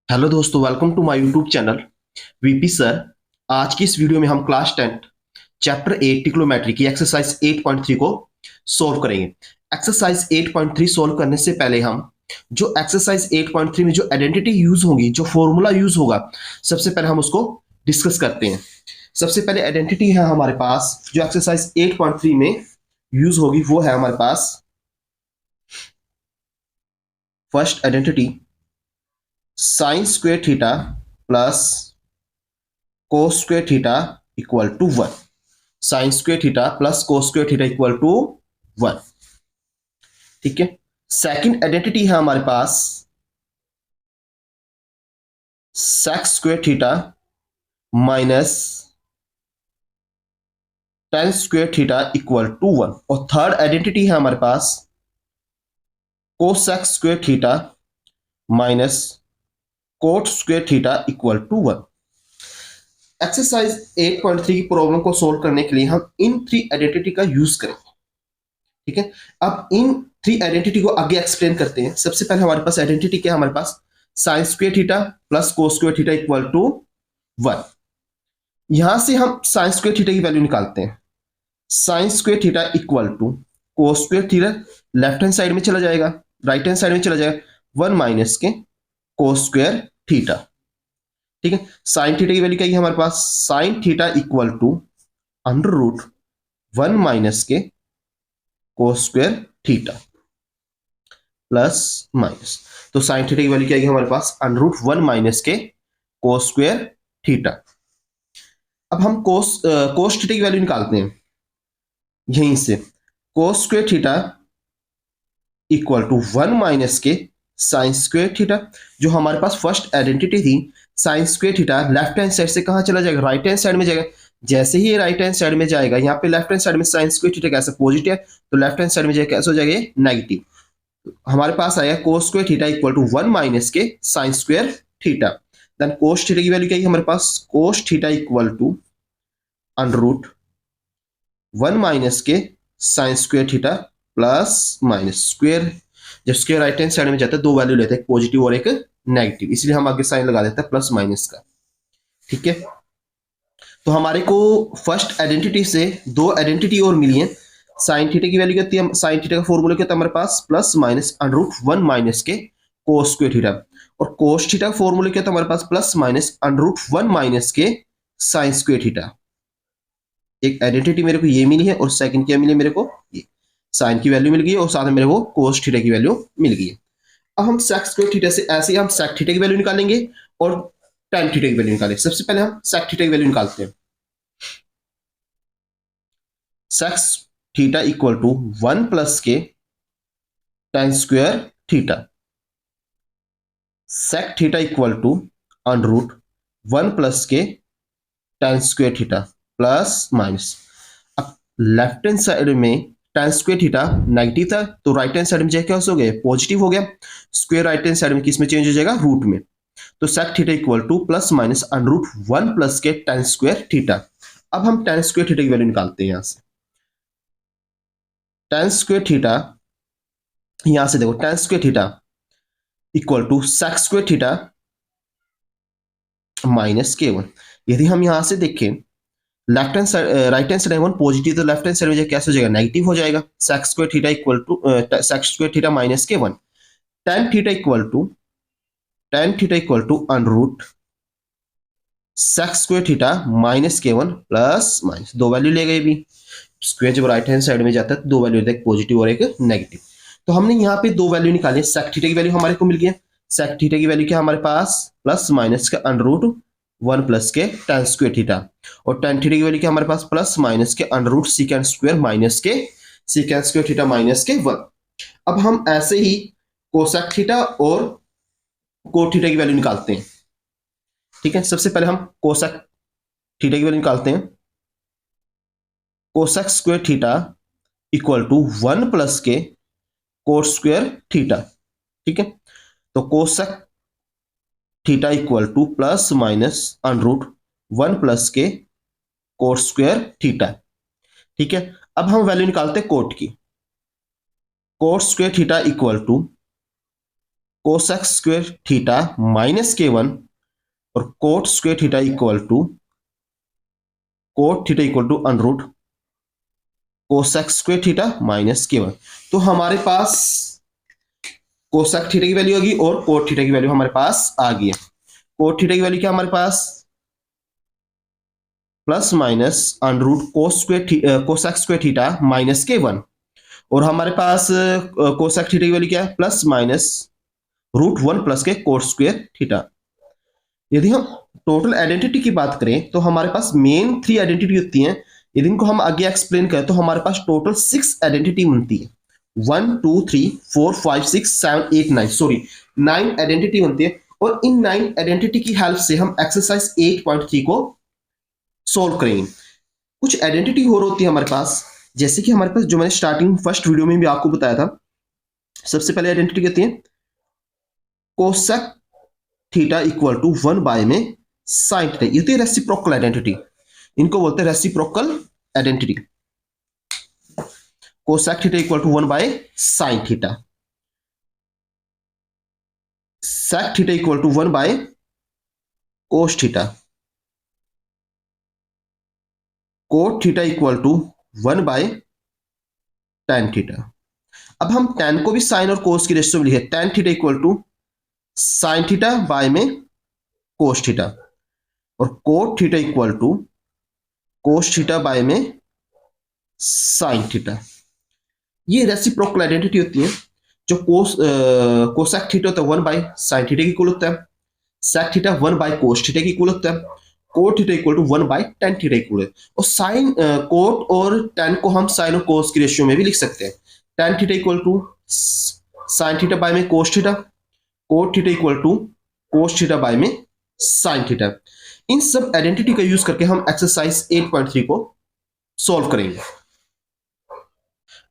Hello दोस्तों, welcome to my YouTube channel VP sir. आज की इस वीडियो में हम क्लास 10 चैप्टर 8 ट्रिग्नोमेट्री की एक्सरसाइज 8.3 को सॉल्व करेंगे। एक्सरसाइज 8.3 सॉल्व करने से पहले हम जो एक्सरसाइज 8.3 में जो आइडेंटिटी यूज होगी, जो फॉर्मूला यूज होगा, सबसे पहले हम उसको डिस्कस करते हैं। सबसे पहले आइडेंटिटी है हमारे पास जो एक्सरसाइज 8.3 में यूज होगी, वो है हमारे पास first identity sine square theta plus cos square theta equal to 1। Sine square theta plus cos square theta equal to 1। ठीक है। सेकंड आइडेंटिटी है हमारे पास sec square theta minus tan square theta equal to 1। और third identity है हमारे पास cosec square theta minus cot square theta equal to 1। Exercise 8.3 की प्रॉब्लम को सोल्व करने के लिए हम इन थ्री आइडेंटिटी का यूज करेंगे। ठीक है। अब इन थ्री आइडेंटिटी को आगे एक्सप्लेन करते हैं। सबसे पहले हमारे पास आइडेंटिटी क्या है, हमारे पास sine square theta plus cos square theta equal to 1। यहां से हम साइन स्क्वेयर थीटा की वैल्यू निकालते हैं। Sine square theta equal to cos square theta, left hand side में चला जाएगा, राइट हैंड साइड में चला जाएगा, 1 माइनस के कोस स्क्वेयर थीटा। ठीक है। साइन थीटा की वैल्यू क्या है हमारे पास, sine theta equal to under root 1 minus के cos square theta plus minus. तो साइन थीटा की वैल्यू क्या है हमारे पास, अंडर रूट 1 माइनस के कोस स्क्वेयर थीटा। अब हम कोस थीटा की वैल्यू निकालते हैं यहीं से। Cos square theta equal to 1 minus के साइन स्क्वेयर थीटा। जो हमारे पास फर्स्ट आइडेंटिटी थी, sine square theta left hand side से कहां चला जाएगा, राइट हैंड साइड में जाएगा। जैसे ही राइट हैंड साइड में जाएगा, यहाँ पे लेफ्ट हैंड साइड में साइन स्क्वेयर थीटा कैसे पॉजिटिव है, तो लेफ्ट हैंड साइड में जाएगा कैसे हो जाएगा, नेगेटिव। हमारे पास आया cos square theta equal to 1 minus के sine square theta. Then cos theta की वैल्यू क्या है हमारे पास, cos theta equal to under root 1 minus के sine square theta plus minus square. जब स्क्वेयर राइट हैंड साइड में जाता है, दो वैल्यू लेते हैं, एक पॉजिटिव और एक नेगेटिव, इसलिए हम आगे साइन लगा देते हैं प्लस माइनस का। ठीक है। तो हमारे को फर्स्ट आइडेंटिटी से दो आइडेंटिटी और मिली है। साइन थीटा की वैल्यू कितनी है, साइन थीटा का फॉर्मूला क्या था हमारे पास, plus minus under root 1 minus के कोस स्क्वेयर थीटा। और कोस थीटा का फॉर्मूला क्या था हमारे पास, plus minus under root 1 minus के साइन स्क्वेयर थीटा। एक आइडेंटिटी मेरे को ये मिली है और सेकंड क्या मिली मेरे को, ये साइन की वैल्यू मिल गई है और साथ में मेरे को कोस थीटा की वैल्यू मिल गई है। अब हम सेक स्क्वायर थीटा से ऐसे ही हम सेक थीटा की वैल्यू निकालेंगे और टेन थीटा की वैल्यू निकालेंगे। सबसे पहले हम सेक थीटा की वैल्यू निकालते हैं। Sec theta equal to 1 plus के tan square theta. Sec theta equal to under root 1 plus के tan square theta plus minus. अब लेफ्ट हैंड साइड में टेन स्क्वायर थीटा नेगेटिव था, तो राइट हैंड साइड में जाके क्या हो गया, पॉजिटिव हो गया। स्क्वायर राइट हैंड साइड में किस में चेंज हो जाएगा, रूट में। तो sec theta equal to plus minus under root 1 plus के टेन स्क्वायर थीटा। अब हम टेन स्क्वायर थीटा की वैल्यू निकालते हैं। यहां से टेन स्क्वायर थीटा, यहां से देखो tan square theta equal to sec square theta minus के वन। यदि हम यहां से देखें, left hand side right hand side one positive, तो लेफ्ट हैंड साइड में कैसे हो जाएगा, नेगेटिव हो जाएगा। Sec square theta equal to sec square theta minus के one. Tan theta equal to under root sec square theta minus के one plus minus, दो वैल्यू ले गए भी। स्क्वायर जब राइट हैंड साइड में जाता है तो दो वैल्यू, एक पॉजिटिव और एक नेगेटिव। तो हमने यहाँ पे दो वैल्यू निकाली, सेक थीटा की वैल्यू हमारे को मिल गई। सेक थीटा की वैल्यू क्या हमारे पास, प्लस माइनस का अंडर रूट 1 प्लस के टेन स्क्वायर थीटा। और टेन थीटा की वैल्यू क्या हमारे पास, प्लस माइनस के under root second square minus के सीकेंड स्क्वायर थीटा माइनस के 1। अब हम ऐसे ही कोसेक थीटा और कोट थीटा की वैल्यू निकालते हैं। ठीक है। सबसे पहले हम कोसेक थीटा की वैल्यू निकालते हैं। Cosec square theta equal to 1 plus के कोट स्क्वायर थीटा। ठीक है। तो cosec theta equal to plus minus under root 1 plus के कोट स्क्वायर थीटा। ठीक है। अब हम वैल्यू निकालते हैं कोट की। Cot square theta equal to cosec square theta minus K1 और cot square theta equal to cot theta equal to under root cosec square theta minus K1। तो हमारे पास कोसेक थीटा की वैल्यू आ गई और कोट थीटा की value हमारे पास आ गई है। कोट थीटा की वैल्यू क्या हमारे पास plus minus under root cosec square theta minus K1 और हमारे पास कोसेक थीटा की वैल्यू क्या है प्लस माइनस √1 प्लस के कोट स्क्वायर थीटा। यदि हम टोटल आइडेंटिटी की बात करें तो हमारे पास मेन 3 आइडेंटिटी होती हैं। यदि इनको हम आगे एक्सप्लेन करें तो हमारे पास टोटल 6 आइडेंटिटी बनती है। 1 2 3 4 5 6 7 8 9 सॉरी 9 आइडेंटिटी बनती है और इन 9 आइडेंटिटी की हेल्प से हम एक्सरसाइज 8.3 को सोल्व करेंगे। कुछ आइडेंटिटी और होती है हमारे पास, जैसे कि हमारे पास जो मैंने स्टार्टिंग फर्स्ट वीडियो में भी आपको बताया था। सबसे पहले आइडेंटिटी कहती है cosec theta equal to 1 by में साइन थीटा। ये तो रेसिप्रोकल आइडेंटिटी, इनको बोलते हैं reciprocal identity. Cosec theta equal to 1 by sine theta, sec theta equal to 1 by cos theta, cot theta equal to 1 by tan theta. अब हम ten को भी साइन और कोस की रेशियो में लिखे, tan theta equal to sine theta by में cos theta और cot theta equal to cos theta by में साइन थीटा। ये रेसिप्रोकल आइडेंटिटी होती है। जो कोसेक थीटा होता है 1 बाय साइन थीटा की इक्वल होता है, sec theta 1 by cos theta की इक्वल होता है, cot theta equal to 1 by tan theta equal है। और साइन कोट और टेन को हम साइन और कोस की रेशियो में भी लिख सकते हैं। Tan theta equal to sine theta by में cos theta, cot theta equal to cos theta by में साइन थीटा। इन सब आइडेंटिटी का यूज करके हम एक्सरसाइज 8.3 को सॉल्व करेंगे।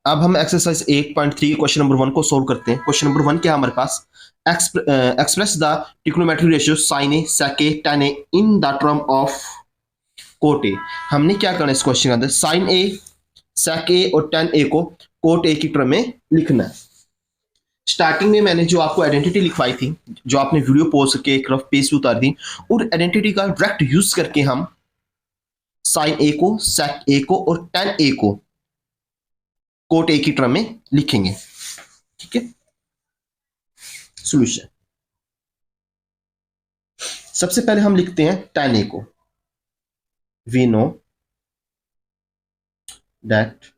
अब हम एक्सरसाइज 8.3 क्वेश्चन नंबर 1 को सॉल्व करते हैं। क्वेश्चन नंबर 1 क्या है हमारे पास, express the trigonometric ratio sin a sec a tan a in the term of cot A. हमने क्या करना है इस क्वेश्चन के अंदर, sin a sec a और tan a को कोट a की टर्म में लिखना है। स्टार्टिंग में मैंने जो आपको आइडेंटिटी लिखवाई थी, जो आपने वीडियो पॉज करके एक रफ पेज पे उतारी थी, और आइडेंटिटी का डायरेक्ट यूज करके हम sin a को sec a को और tan a को कोट ए की टर्म में लिखेंगे। ठीक है, सॉल्यूशन सबसे पहले हम लिखते हैं tan a को। We know that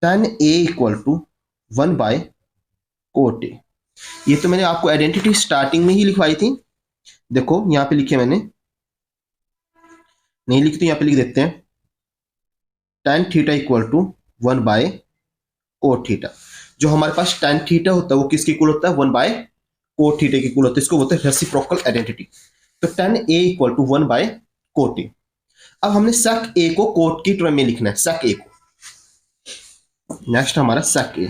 tan a equal to 1 by cot A. ये तो मैंने आपको आइडेंटिटी स्टार्टिंग में ही लिखवाई थी। देखो यहां पे लिखे मैंने, नहीं लिखते यहां पे लिख देते हैं tan theta equal to 1 by cot theta. जो हमारे पास tan थीटा होता है वो किसके इक्वल होता है, 1 बाय कोट थीटा के इक्वल होता है। इसको बोलते हैं रेसिप्रोकल आइडेंटिटी। तो tan a equal to 1 by cot A. अब हमने sec a को कोट की टर्म में लिखना है, sec a को। नेक्स्ट हमारा sec a,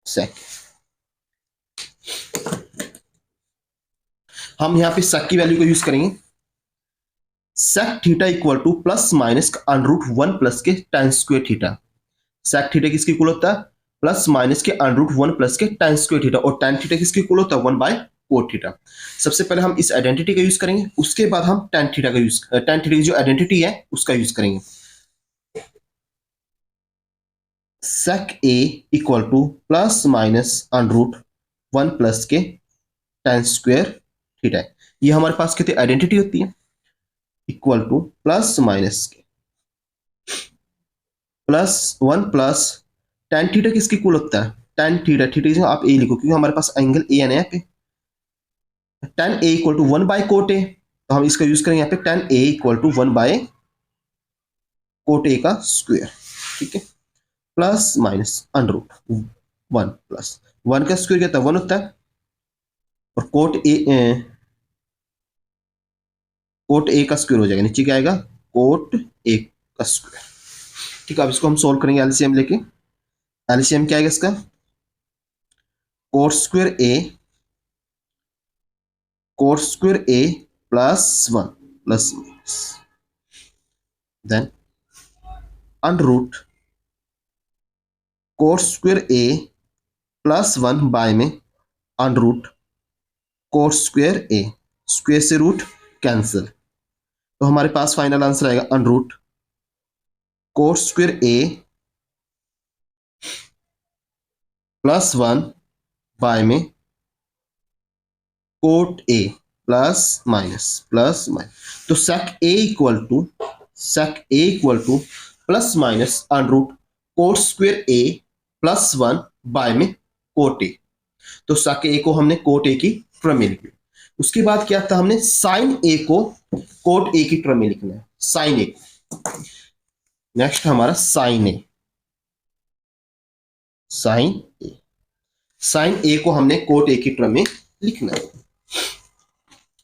sec हम यहां पे sec की वैल्यू को यूज करेंगे। sec theta equal to plus minus under root 1 plus के tan square theta. sec theta किसके इक्वल होता है, प्लस माइनस के अंडर रूट 1 प्लस के tan स्क्वायर थीटा, और tan थीटा किसके इक्वल होता है, 1 बाय कोट थीटा। सबसे पहले हम इस आइडेंटिटी का यूज करेंगे, उसके बाद हम tan थीटा का यूज, tan थीटा की जो आइडेंटिटी है उसका यूज करेंगे। sec a equal to plus minus under root 1 plus के tan स्क्वायर थीटा है। ये हमारे पास कितनी आइडेंटिटी होती है, इक्वल टू प्लस माइनस के प्लस 1 प्लस tan थीटा किसके इक्वल होता है, tan थीटा, थीटा आप ए लिखो क्योंकि हमारे पास एंगल ए है ना यहाँ पे। tan a equal to 1 by cot A, तो हम इसका यूज करेंगे यहाँ पे tan a equal to 1 by cot A का स्क्वायर। ठीक है, plus minus under root 1 plus 1 का स्क्वायर क्या होता है, 1 होता है, और कोट ए का स्क्वायर हो जाएगा, नीचे क्या आएगा, कोट ए का स्क्वायर। ठीक है, अब इसको हम सोल्व करेंगे एलसीएम लेके। एलसीएम क्या आएगा इसका, cot square A plus 1 plus minus then under root cot square A plus 1 by में under root cot square A, square से रूट कैंसिल, तो हमारे पास फाइनल आंसर आएगा under root cot square A plus 1 by में cot A plus minus, तो sec A equal to plus minus under root cot square A plus 1 by में cot A, तो sec ए को हमने कोट ए की term में लिख लिया। उसके बाद क्या था, हमने साइन ए को कोट ए की टर्म में लिखना है, साइन ए को। नेक्स्ट हमारा साइन ए, साइन ए को हमने कोट ए की टर्म में लिखना है।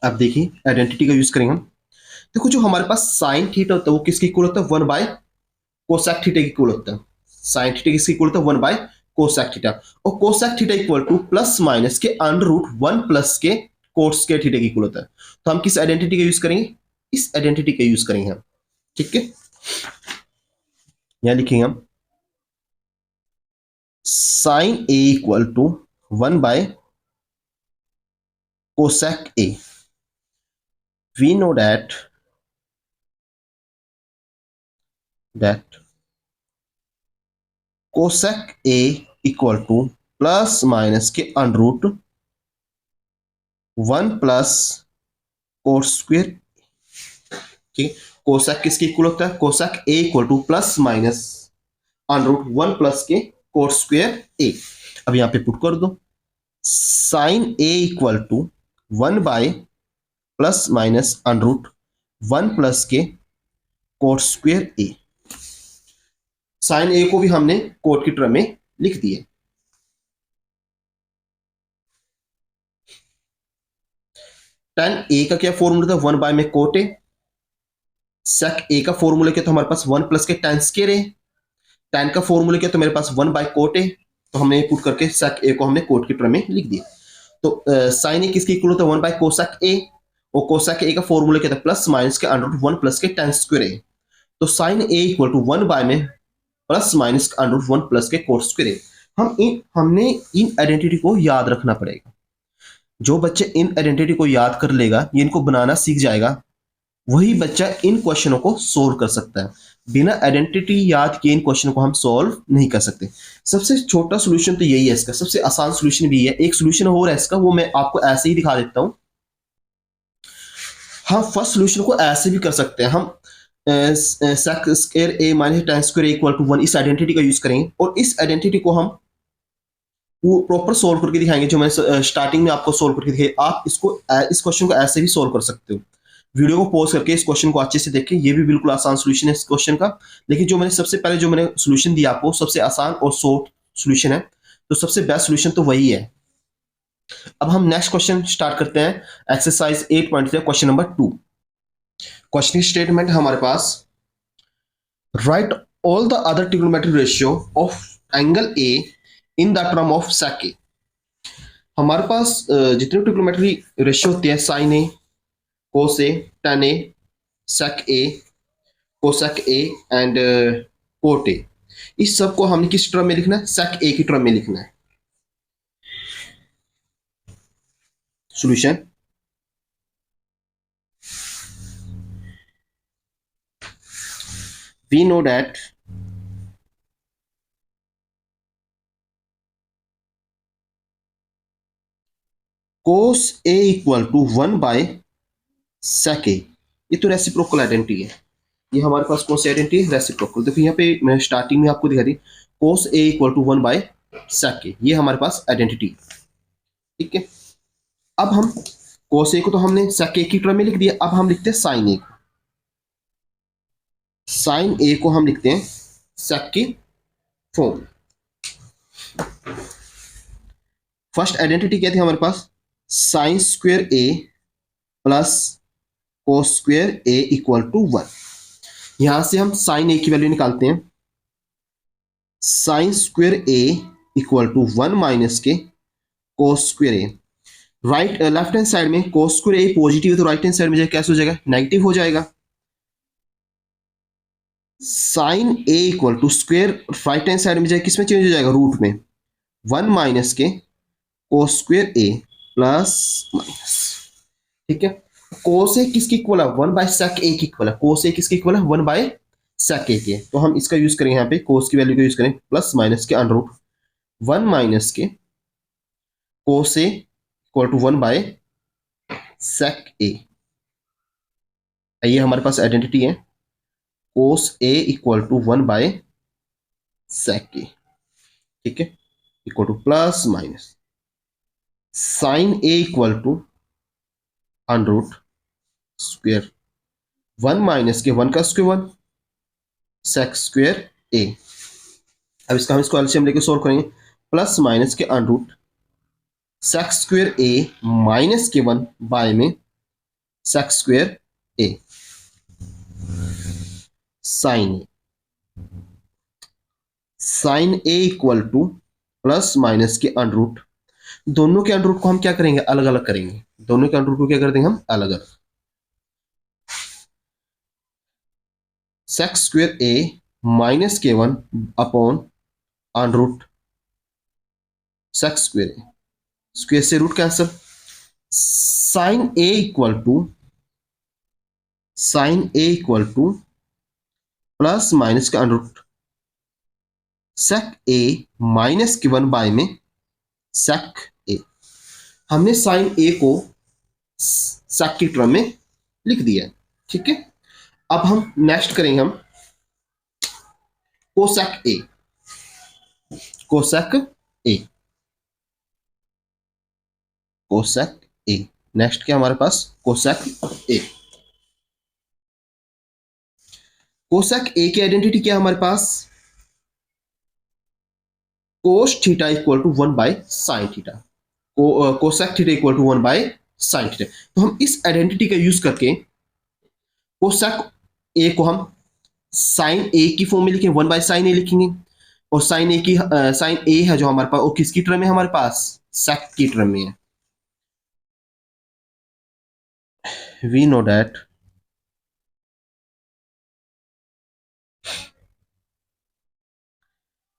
अब देखिए आइडेंटिटी का यूज करेंगे हम। देखो जो हमारे पास साइन थीटा होता है वो किसके इक्वल होता है, 1 बाय कोसेक थीटा के इक्वल होता है। साइन थीटा किसके इक्वल होता है, 1 बाय कोसेक थीटा, और cosec theta equal to plus minus के अंडर रूट 1 प्लस के कोट स्क्वायर थीटा के इक्वल होता है। तो हम किस आइडेंटिटी का यूज करेंगे, इस आइडेंटिटी का यूज करेंगे हम, ठीक है। यहां लिखेंगे हम sine A equal to 1 by cosec A, we know that cosec A equal to plus minus के under root 1 plus cot square, ठीक है। कोसेक किसके इक्वल होता है, cosec A equal to plus minus under root 1 plus के cot square A. अब यहां पे पुट कर दो, sine A equal to 1 by plus minus under root 1 plus के कोट स्क्वायर ए। साइन ए को भी हमने कोट की टर्म में लिख दिए। टेन ए का क्या फॉर्मूला था, 1 बाय में कोट ए। सेक ए का फॉर्मूला क्या, तो हमारे पास 1 प्लस के टेन स्क्वायर ए। टेन का फॉर्मूला क्या, तो मेरे पास 1 बाय कोट ए, तो हमने पुट करके सेक ए को हमने कोट की टर्म में लिख दिया। तो साइन ए किसके इक्वल होता है, 1 बाय कोसेक ए, और कोसेक ए का फॉर्मूला क्या था, प्लस माइनस के अंडर रूट 1 प्लस के टेन स्क्वायर ए। तो sine A equal to 1 by में plus minus under root 1 plus के कोट स्क्वायर ए। हमने इन आइडेंटिटी को याद रखना पड़ेगा। जो बच्चे इन आइडेंटिटी को याद कर लेगा, ये इनको बनाना सीख जाएगा, वही बच्चा इन क्वेश्चनों को सोल्व कर सकता है। बिना आइडेंटिटी याद किए इन क्वेश्चन को हम सोल्व नहीं कर सकते। सबसे छोटा सोल्यूशन तो यही है इसका, सबसे आसान सोल्यूशन भी है। एक सोल्यूशन और है इसका, वो मैं आपको ऐसे ही दिखा देता हूं। हम फर्स्ट सोल्यूशन को ऐसे भी कर सकते हैं, हम sec square A minus tan square equal to 1 इस आइडेंटिटी का यूज करेंगे, और इस आइडेंटिटी को हम वो प्रॉपर सोल्व करके दिखाएंगे, जो मैंने स्टार्टिंग में आपको सोल्व करके दिखाई। आप इसको इस क्वेश्चन को ऐसे भी सोल्व कर सकते हो। वीडियो को पॉज करके इस क्वेश्चन को अच्छे से देखें, ये भी बिल्कुल आसान सोल्यूशन है इस क्वेश्चन का। लेकिन जो मैंने सबसे पहले जो मैंने सोल्यूशन दिया आपको, सबसे आसान और शॉर्ट सोल्यूशन है, तो सबसे बेस्ट सोल्यूशन तो वही है। अब हम नेक्स्ट क्वेश्चन स्टार्ट करते हैं, एक्सरसाइज 8.3 क्वेश्चन नंबर 2। क्वेश्चन की स्टेटमेंट है हमारे पास, write all the other trigonometric ratio of angle A in the term of sec A. हमारे पास जितने ट्रिग्नोमेट्रिक रेशियो होते हैं, sine A, cos A, tan A, sec A, cosec A and cot A, इस सब को हमने किस टर्म में लिखना है, सेक ए की टर्म में लिखना है। Solution, we know that cos a equal to 1 by sec a। ये तो रेसिप्रोकल आइडेंटिटी है। ये हमारे पास कौन सी आइडेंटिटी है, रेसिप्रोकल। देखो यहाँ पे मैंने स्टार्टिंग में आपको दिखा दी, cos a equal to 1 by sec a, ये हमारे पास आइडेंटिटी, ठीक है। अब हम cos a को तो हमने sec a की टर्म में लिख दिया, अब हम लिखते हैं साइन a को। साइन ए को हम लिखते हैं सेक की फॉर्म। फर्स्ट आइडेंटिटी क्या थी हमारे पास, sine square A plus cos square A equal to 1। यहां से हम साइन ए की वैल्यू निकालते हैं, sine square A equal to 1 minus के cos square A. Right left hand side में कोस स्क्वायर ए पॉजिटिव है, तो राइट हैंड साइड में कैसे हो जाएगा, नेगेटिव हो जाएगा। Sine A equal to square right hand side में जाए किसमें चेंज हो जाएगा, रूट में, 1 - के कोस स्क्वेयर ए प्लस माइनस। ठीक है, कोस ए किसकी इक्वल है, 1/sec ए की इक्वल है, कोस ए किसकी इक्वल है, 1/sec ए के। तो हम इसका यूज करेंगे, यहाँ पे कोस की वैल्यू का यूज करें, प्लस माइनस के अंडर रूट 1 - के कोस ए इक्वल टू 1/sec ए। ये हमारे पास आइडेंटिटी है, कोस ए इक्वल टू 1/sec ए। ठीक है, equal to plus minus sine A equal to under root square 1 - के 1 का स्क्वेयर 1 सेक स्क्वेयर ए। अब इसका हम इसको एलसीएम लेके सोल्व करेंगे, प्लस माइनस के under root sec square A -के 1 बाय में सेक square A sign sign A equal to plus minus के अंडर रूट, दोनों के अंडर रूट को हम क्या करेंगे, अलग अलग करेंगे, दोनों के अंडर रूट को क्या कर देंगे हम अलग अलग, सेक स्क्वेयर ए -के 1 upon under root sec square A, square से root cancel, sine A equal to plus minus का अंडर रूट सेक ए -के 1 बाय में सेक ए। हमने साइन ए को सेक की टर्म में लिख दिया है। ठीक है, अब हम नेक्स्ट करेंगे हम कोसेक ए, कोसेक ए, कोसेक ए। नेक्स्ट क्या हमारे पास, कोसेक ए। कोसेक ए की आइडेंटिटी क्या है हमारे पास, cos theta equal to 1/sin theta, cosec theta equal to 1/sin theta. तो हम इस आइडेंटिटी का यूज करके कोसेक ए को हम साइन ए की फॉर्म में लिखेंगे, 1/sin ए लिखेंगे, और साइन ए की साइन ए है जो हमारे पास, वो किसकी टर्म है हमारे पास, सेक की टर्म में है। We know that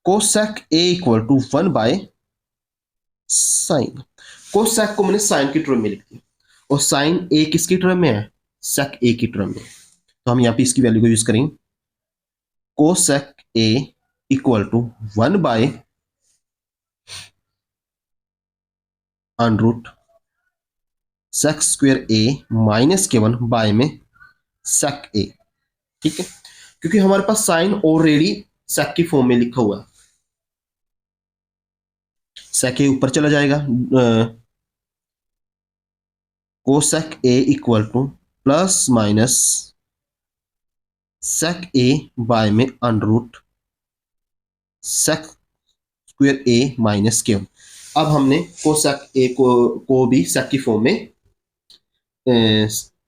cosec A equal to 1/sin, cosec को मैंने साइन की टर्म में लिख दिया, और साइन ए किसकी टर्म में है, सेक ए की टर्म में। तो हम यहाँ पे इसकी वैल्यू को यूज करेंगे, cosec A equal to 1/√, sec square A -के 1 बाय में सेक ए। ठीक है, क्योंकि हमारे पास साइन ऑलरेडी सेक की फॉर्म में लिखा हुआ है, सेक ए ऊपर चला जाएगा, cosec A equal to plus minus sec A by में अंडर सेक स्क्वेयर ए -के 1। अब हमने कोसेक ए को भी सेक की फॉर्म में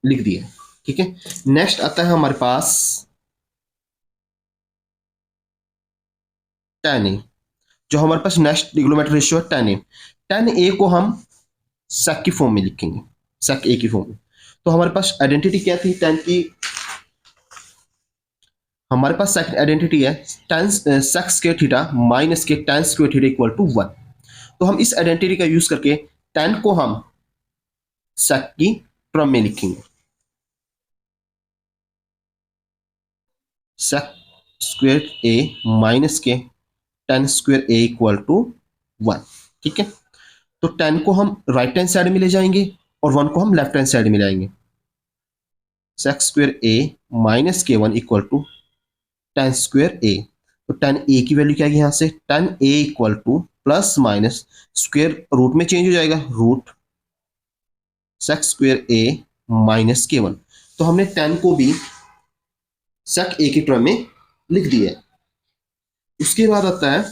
लिख दिया। ठीक है, नेक्स्ट आता है हमारे पास tan ए, जो हमारे पास नेक्स्ट ट्रिग्नोमेट्रिक रेशियो है tan ए। tan ए को हम सेक की फॉर्म में लिखेंगे, सेक ए की फॉर्म में। तो हमारे पास आइडेंटिटी क्या थी tan की, हमारे पास सेकंड आइडेंटिटी है tan sec square theta minus के tan square theta equal to 1। तो हम इस आइडेंटिटी का यूज करके tan को हम सेक की टर्म में लिखेंगे, सेक स्क्वायर ए माइनस के tan square A equal to 1। ठीक है, तो tan को हम राइट हैंड साइड में ले जाएंगे और 1 को हम लेफ्ट हैंड साइड में लाएंगे, सेक स्क्वायर ए -के 1 equal to tan square A. तो tan ए की वैल्यू क्या है यहां से, tan A equal to plus minus square root में चेंज हो जाएगा, रूट सेक स्क्वायर ए -के 1। तो हमने tan को भी सेक ए की टर्म में लिख दिया है। उसके बाद आता है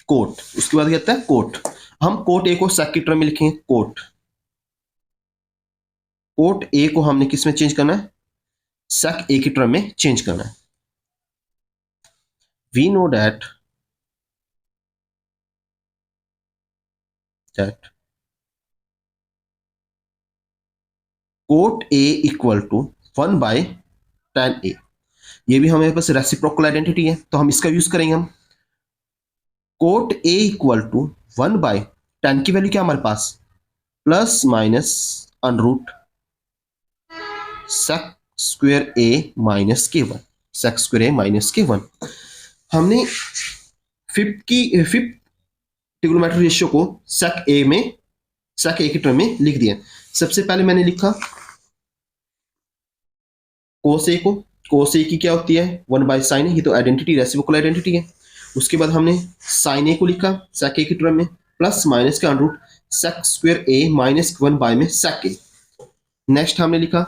कोट, उसके बाद क्या आता है कोट। हम कोट ए को सेक की टर्म में लिखेंगे, कोट ए को हमने किस में चेंज करना है, सेक ए की टर्म में चेंज करना है। We know that cot A equal to 1/tan A. ये भी हमारे पास रेसिप्रोकल आइडेंटिटी है, तो हम इसका यूज करेंगे हम। Coat A equal to 1/tan की वैल्यू क्या हमारे पास, plus minus under root sec square A minus के one, sec square A minus के वन। हमने फिफ्थ ट्रिग्नोमेट्री रेशियो को सेक ए की टर्म में लिख दिया। सबसे पहले मैंने लिखा कोस ए को, कोस ए की क्या होती है 1/sin ए, ये तो आइडेंटिटी रेसिप्रोकल आइडेंटिटी है। उसके बाद हमने साइन ए को लिखा सेक ए की टर्म में, प्लस माइनस का under root sec square A minus 1 में सेक ए। नेक्स्ट हमने लिखा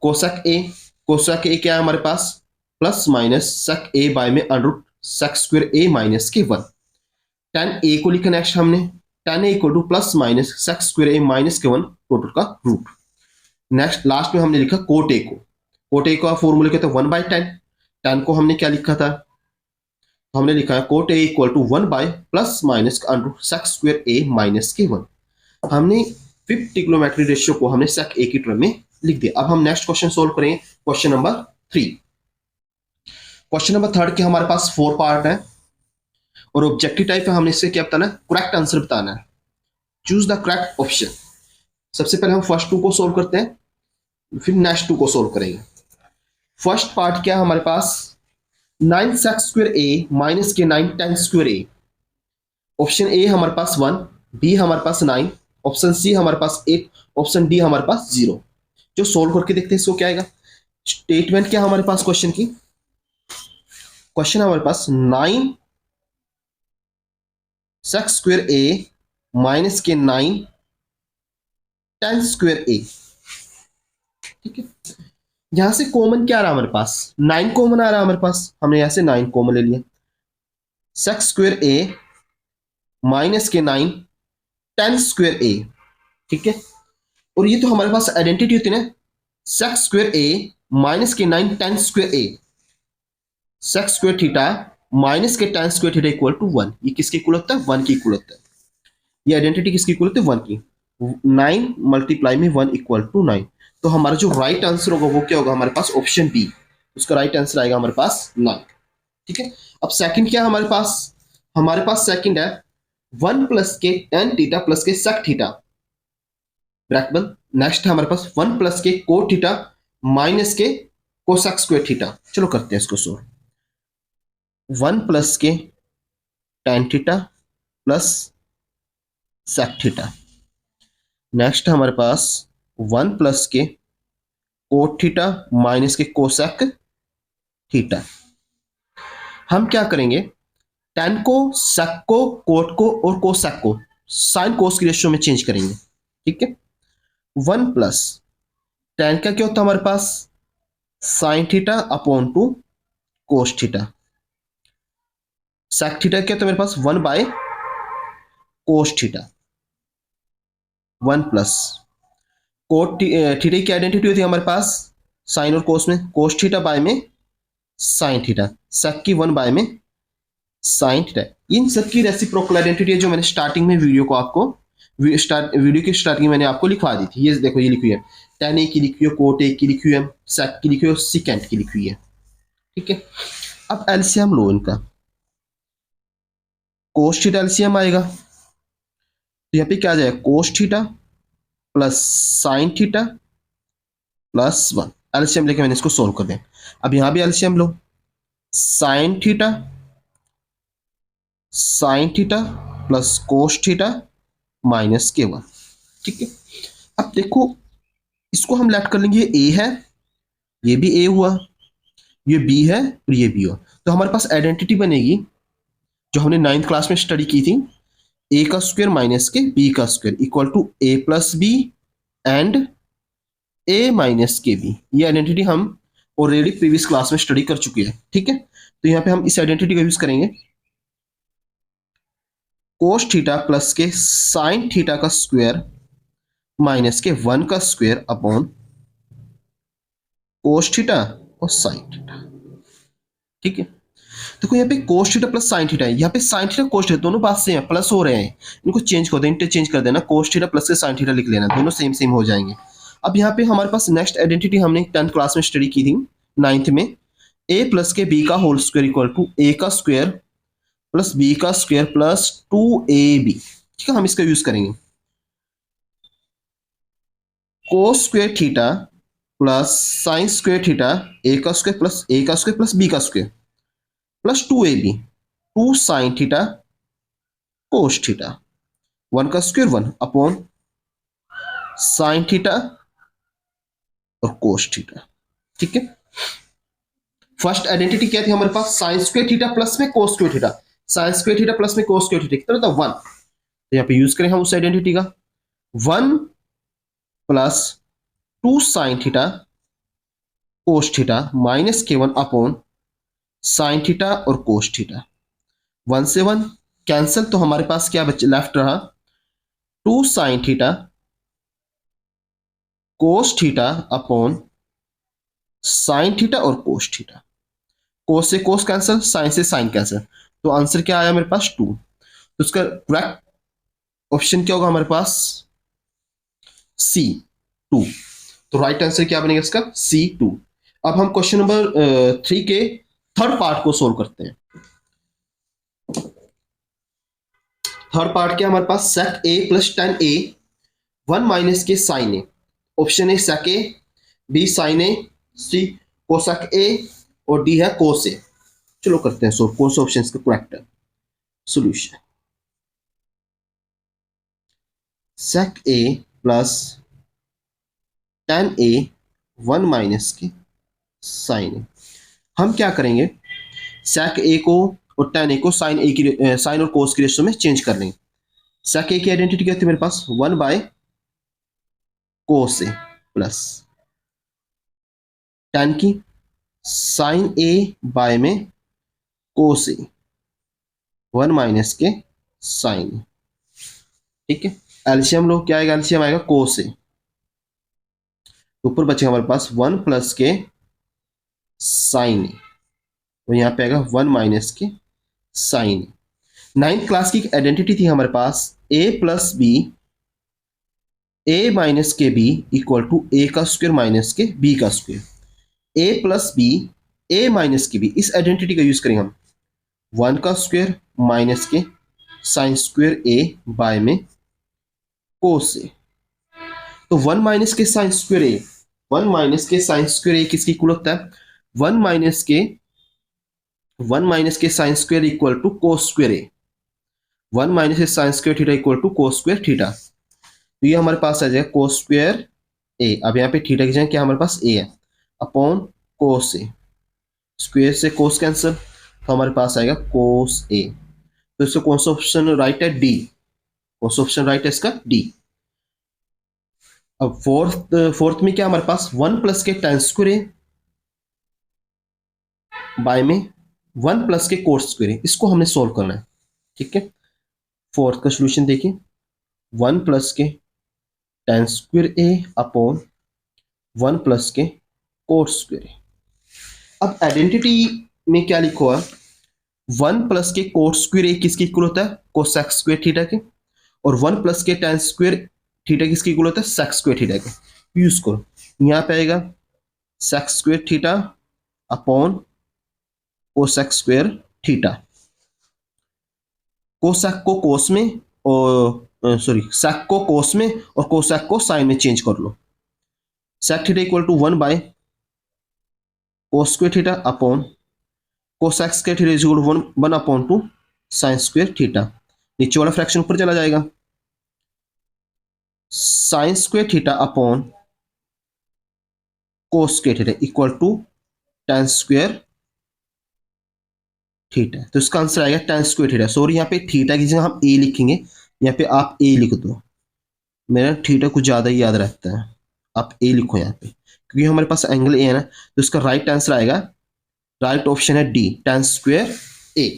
कोसेक ए, कोसेक ए क्या है हमारे पास, plus minus sec A by में under root sec square A minus के वन। tan ए को लिखा नेक्स्ट हमने, tan A equal to plus minus sec square A minus के वन टोटल का रूट। नेक्स्ट लास्ट में हमने लिखा कोट ए को, कोट ए का फॉर्मूला क्या था 1/tan, tan को हमने क्या लिखा था, हमने लिखा है cot A equal to 1 plus minus under root sec square A minus के वन। हमने फिफ्थ ट्रिग्नोमेट्री रेशियो को हमने सेक ए की टर्म में लिख दिया। अब हम नेक्स्ट क्वेश्चन सोल्व करेंगे, क्वेश्चन नंबर 3। क्वेश्चन नंबर 3 के हमारे पास 4 पार्ट है और ऑब्जेक्टिव टाइप है, हमने इससे क्या बताना है, करेक्ट आंसर बताना है। Choose the correct option. सबसे पहले हम फर्स्ट 2 को सोल्व करते हैं, फिर नेक्स्ट 2 को सोल्व करेंगे। फर्स्ट पार्ट क्या है हमारे पास, 9 सेक स्क्वायर ए माइनस के 9 tan स्क्वायर ए। ऑप्शन ए हमारे पास 1, बी हमारे पास 9, ऑप्शन सी हमारे पास 8, ऑप्शन डी हमारे पास 0। जो सोल्व करके देखते हैं इसको क्या आएगा। स्टेटमेंट क्या हमारे पास क्वेश्चन की, क्वेश्चन हमारे पास 9 सेक स्क्वायर ए माइनस के 9 tan स्क्वायर ए। ठीक है, यहां से कॉमन क्या आ रहा है हमारे पास, 9 कॉमन आ रहा है हमारे पास, हमने यहां से 9 कॉमन ले लिया। सेक स्क्वायर ए माइनस के 9 tan स्क्वायर ए। ठीक है, और ये तो हमारे पास आइडेंटिटी होती है ना, सेक स्क्वायर ए माइनस के 9 tan square A, sec square theta minus के tan square theta equal to 1। ये किसकी इक्वल होता है, 1 की इक्वल होता है। ये आइडेंटिटी किसकी इक्वल होती है, 1 की। 9 मल्टीप्लाई में 1 इक्वल टू 9। तो हमारा जो राइट आंसर होगा वो क्या होगा हमारे पास, ऑप्शन बी, उसका राइट आंसर आएगा हमारे पास 9। ठीक है, अब सेकंड क्या है हमारे पास सेकंड है 1 प्लस के tan थीटा प्लस के सेक थीटा ब्रैकेट बंद। नेक्स्ट है हमारे पास 1 प्लस के कोट थीटा माइनस के कोसेक स्क्वायर थीटा। चलो करते हैं इसको सोल्व। 1 प्लस के tan theta plus sec theta. Next हमारे पास 1 प्लस के कोट थीटा माइनस के कोसेक थीटा। हम क्या करेंगे, tan को, सेक को, कोट को और कोसेक को साइन कोस की रेशियो में चेंज करेंगे। ठीक है, 1 प्लस tan का क्या होता है हमारे पास, sine theta upon two cos theta. Sec theta क्या होता है मेरे पास, 1 cos theta. 1 plus cot theta की आइडेंटिटी होती है हमारे पास साइन और कोस में, कोस थीटा बाय में साइन थीटा, सेक की 1 में साइन थीटा। इन सब की रेसिप्रोकल आइडेंटिटी है जो मैंने स्टार्टिंग में वीडियो को आपको वीडियो की स्टार्टिंग में मैंने आपको लिखवा दी थी। ये देखो, ये लिखी हुई है, tan ए की लिखी हुई है, कोट ए की लिखी हुई है, सेक की लिखी हुई है, सिकेंट की लिखी हुई है। ठीक है, अब एलसीएम लो इनका, कोस थीटा एलसीएम आएगा, तो यहाँ पे क्या आ जाएगा, cos theta plus sine theta plus 1। LCM लेके मैंने इसको सोल्व कर दिया। अब यहां भी एलसीएम लो, sine theta plus cos theta minus के 1। ठीक है, अब देखो इसको हम लेट कर लेंगे, ये ए है, ये भी ए हुआ, ये बी है और ये बी हुआ। तो हमारे पास आइडेंटिटी बनेगी जो हमने 9th क्लास में स्टडी की थी, ए का स्क्वायर माइनस के बी का square equal to A plus B and A minus के बी। ये आइडेंटिटी हम ऑलरेडी प्रीवियस क्लास में स्टडी कर चुके हैं। ठीक है, तो यहाँ पे हम इस आइडेंटिटी का यूज करेंगे, कोस थीटा प्लस के साइन थीटा का स्क्वायर माइनस के 1 का स्क्वायर अपॉन कोस थीटा और साइन थीटा। ठीक है, देखो यहाँ पे कोस थीटा प्लस साइन थीटा है, यहाँ पे साइन थीटा कोस थीटा दोनों पास सेम है, प्लस हो रहे हैं, इनको चेंज कर दो, इंटरचेंज कर देना, कोस थीटा प्लस के साइन थीटा लिख लेना, दोनों सेम सेम हो जाएंगे। अब यहाँ पे हमारे पास नेक्स्ट आइडेंटिटी हमने 10th क्लास में स्टडी की थी, 9th में, a प्लस के बी का whole square equal to a का स्क्वायर प्लस b का स्क्वायर प्लस 2ab। ठीक है, हम इसका यूज करेंगे। Cos square theta plus sine square theta, a का स्क्वायर प्लस a का स्क्वायर प्लस b का square plus 2ab, 2 sine theta cos theta, 1 का स्क्वायर 1 अपॉन साइन थीटा और कोस थीटा। ठीक है, फर्स्ट आइडेंटिटी क्या थी हमारे पास, साइन स्क्वायर थीटा प्लस में cos square theta, sign square theta plus में कोस स्क्वायर थीटा कितना था 1, तो यहाँ पे यूज करें हम उस आइडेंटिटी का, 1 plus 2 sine theta cos theta minus k1 upon sine theta और कोस थीटा, 1 से 1 कैंसिल, तो हमारे पास क्या बचे लेफ्ट रहा 2 sine theta cos theta upon sine theta और कोस थीटा, कोस से कोस कैंसिल, साइन से साइन कैंसिल, तो आंसर क्या आया मेरे पास 2। तो इसका करेक्ट ऑप्शन क्या होगा हमारे पास, सी 2। तो राइट आंसर क्या बनेगा इसका, C2। अब हम क्वेश्चन नंबर 3 के थर्ड पार्ट को सोल्व करते हैं। थर्ड पार्ट क्या हमारे पास, sec a plus tan a 1 minus के sine A, option A sec A, B sine A, C cosec A और डी है कोस ए। चलो करते हैं सोल्व, कौन सा ऑप्शन इसका करेक्ट है। सोल्यूशन सेक ए प्लस टेन ए 1 माइनस के साइन ए, हम क्या करेंगे सेक ए को और टेन ए को साइन ए की साइन और कोस की रेशियो में चेंज कर लेंगे। सेक ए की आइडेंटिटी क्या होती है मेरे पास 1 by cos A plus ten की साइन ए बाय में कोस ए 1 माइनस के साइन ए। ठीक है, एलसीएम लो, क्या आएगा एलसीएम आएगा कोस ए, ऊपर बचेगा हमारे पास 1 प्लस के साइन ए, तो यहाँ पे आएगा 1 माइनस के साइन ए। 9th क्लास की आइडेंटिटी थी हमारे पास a plus B A minus के बी इक्वल टू ए का स्क्वायर माइनस के बी का square, a plus B A minus के बी, इस आइडेंटिटी का यूज करेंगे हम 1 का स्क्वायर माइनस के साइन स्क्वायर ए बाय में कोस ए, तो 1 माइनस के साइन स्क्वायर ए, 1 माइनस के साइन स्क्वायर ए किसकी इक्वल होता है 1 माइनस के sine square equal to cos square A, 1 minus के sine square theta equal to cos square theta, तो ये हमारे पास आ जाएगा कोस स्क्वायर ए, अब यहाँ पे थीटा की जगह क्या हमारे पास ए है अपॉन कोस ए, स्क्वायर से कोस कैंसिल, तो हमारे पास आएगा कोस ए। तो इसका कौन सा ऑप्शन राइट है, डी, कौन सा ऑप्शन राइट है इसका डी। अब फोर्थ में क्या हमारे पास 1 प्लस के टेन स्क्वायर ए बाय में 1 प्लस के कोस स्क्वायर ए, इसको हमने सोल्व करना है। ठीक है, फोर्थ का सोल्यूशन देखिए 1 प्लस के टेन स्क्वायर ए अपॉन 1 प्लस के कोस स्क्वायर ए। अब आइडेंटिटी में क्या लिखो है 1 प्लस के कोस स्क्वायर ए किसकी इक्वल होता है कोसेक स्क्वायर थीटा के, और 1 प्लस के टेन स्क्वायर थीटा किसकी इक्वल होता है सेक स्क्वायर थीटा के, यूज करो, यहाँ पे आएगा sec square theta upon cosec square theta, cosec को कोस में और सेक को कोस में और कोसेक को साइन में चेंज कर लो, sec theta equal to 1 by cos square theta upon cosec square theta equal to 1 upon 2 sine square theta, नीचे वाला फ्रैक्शन ऊपर चला जाएगा, sine square theta upon cos square theta equal to tan square theta, तो इसका answer आएगा ten square theta. Sorry यहाँ पे थीटा की जगह हम ए लिखेंगे, यहाँ पे आप ए लिख दो, मेरा थीटा कुछ ज्यादा ही याद रहता है, आप ए लिखो यहाँ पे क्योंकि हमारे पास एंगल ए है ना, तो इसका राइट आंसर आएगा, राइट ऑप्शन है डी टेन स्क्वायर ए।